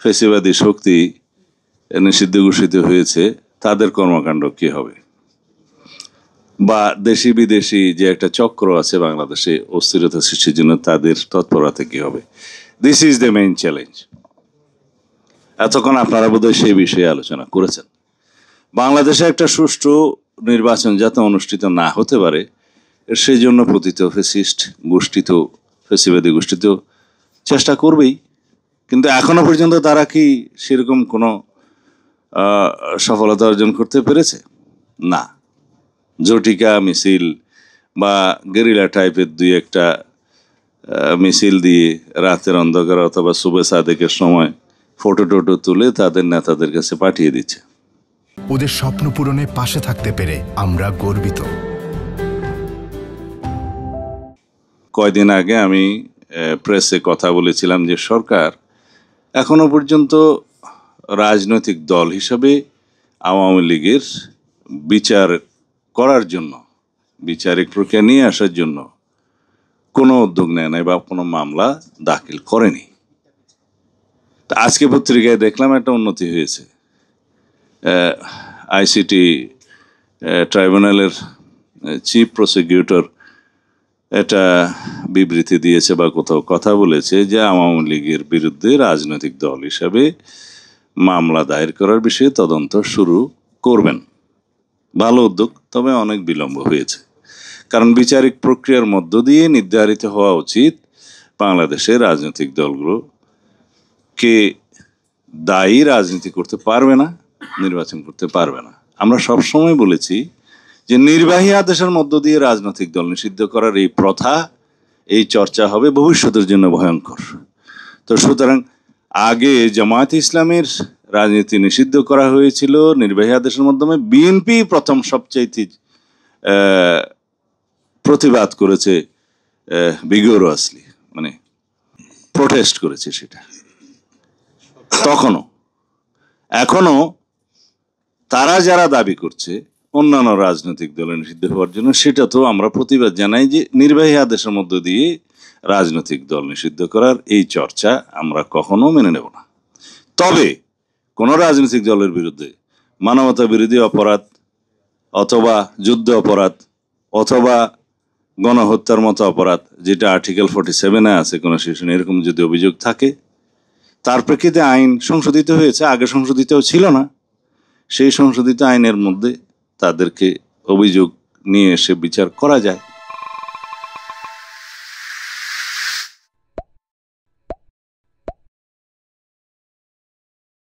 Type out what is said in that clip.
ফেসিবাদী শক্তি নিষিদ্ধ ঘোষিত হয়েছে, তাদের কর্মকাণ্ড কি হবে? বা দেশি বিদেশি যে একটা চক্র আছে বাংলাদেশে অস্থিরতা সৃষ্টির জন্য, তাদের তৎপরতা কি হবে? This is the main challenge. এতক্ষণ আপনারা বোধহয় সেই বিষয়ে আলোচনা করেছেন। বাংলাদেশে একটা সুষ্ঠু নির্বাচন যাতে অনুষ্ঠিত না হতে পারে, সেই জন্য পতিত ফ্যাসিস্ট গোষ্ঠী তো, ফ্যাসিবাদী গোষ্ঠী তো চেষ্টা করবেই। কিন্তু এখনো পর্যন্ত তারা কি সেরকম কোনো সফলতা অর্জন করতে পেরেছে? না। জটিকা মিছিল বা গেরিলা টাইপের দুই একটা মিছিল দিয়ে রাতের অন্ধকার অথবা সুবে সাদেকের সময় ফটো টোটো তুলে তাদের নেতাদের কাছে পাঠিয়ে দিচ্ছে। ওদের স্বপ্ন পূরণে পাশে থাকতে পেরে আমরা গর্বিত। কয়দিন আগে আমি প্রেসে কথা বলেছিলাম যে সরকার এখনো পর্যন্ত রাজনৈতিক দল হিসাবে আওয়ামী লীগের বিচার করার জন্য, বিচারিক প্রক্রিয়া নিয়ে আসার জন্য কোনো উদ্যোগ নেয় নাই বা কোনো মামলা দাখিল করেনি। আজকে পত্রিকায় দেখলাম একটা উন্নতি হয়েছে। আইসিটি ট্রাইব্যুনালের চিফ প্রসিকিউটর এটা বিবৃতি দিয়েছে বা কোথাও কথা বলেছে যে আওয়ামী লীগের বিরুদ্ধে রাজনৈতিক দল হিসাবে মামলা দায়ের করার বিষয়ে তদন্ত শুরু করবেন। ভালো উদ্যোগ, তবে অনেক বিলম্ব হয়েছে। কারণ বিচারিক প্রক্রিয়ার মধ্য দিয়ে নির্ধারিত হওয়া উচিত বাংলাদেশের রাজনৈতিক দলগুলো কে দায়ী রাজনীতি করতে পারবে না, নির্বাচন করতে পারবে না। আমরা সবসময় বলেছি যে নির্বাহী আদেশের মধ্য দিয়ে রাজনৈতিক দল নিষিদ্ধ করার এই প্রথা, এই চর্চা হবে ভবিষ্যতের জন্য ভয়ঙ্কর। তো সুতরাং আগে জামায়াত ইসলামের রাজনীতি নিষিদ্ধ করা হয়েছিল নির্বাহী আদেশের মাধ্যমে। বিএনপি প্রথম সবচাইতে প্রতিবাদ করেছে, ভিগোরাসলি, মানে প্রোটেস্ট করেছে সেটা তখনও। এখনো তারা যারা দাবি করছে অন্যান্য রাজনৈতিক দলের নিষিদ্ধ হওয়ার জন্য, সেটা তো আমরা প্রতিবাদ জানাই যে নির্বাহী আদেশের মধ্য দিয়ে রাজনৈতিক দল নিষিদ্ধ করার এই চর্চা আমরা কখনো মেনে নেব না। তবে কোন রাজনৈতিক দলের বিরুদ্ধে মানবতা বিরোধী অপরাধ অথবা যুদ্ধ অপরাধ অথবা গণহত্যার মতো অপরাধ, যেটা আর্টিকেল 47-এ আছে কোন সেকশনে, এরকম যদি অভিযোগ থাকে, তার প্রেক্ষিতে আইন সংশোধিত হয়েছে, আগে সংশোধিতও ছিল না, সেই সংশোধিত আইনের মধ্যে তাদেরকে অভিযোগ নিয়ে এসে বিচার করা যায়।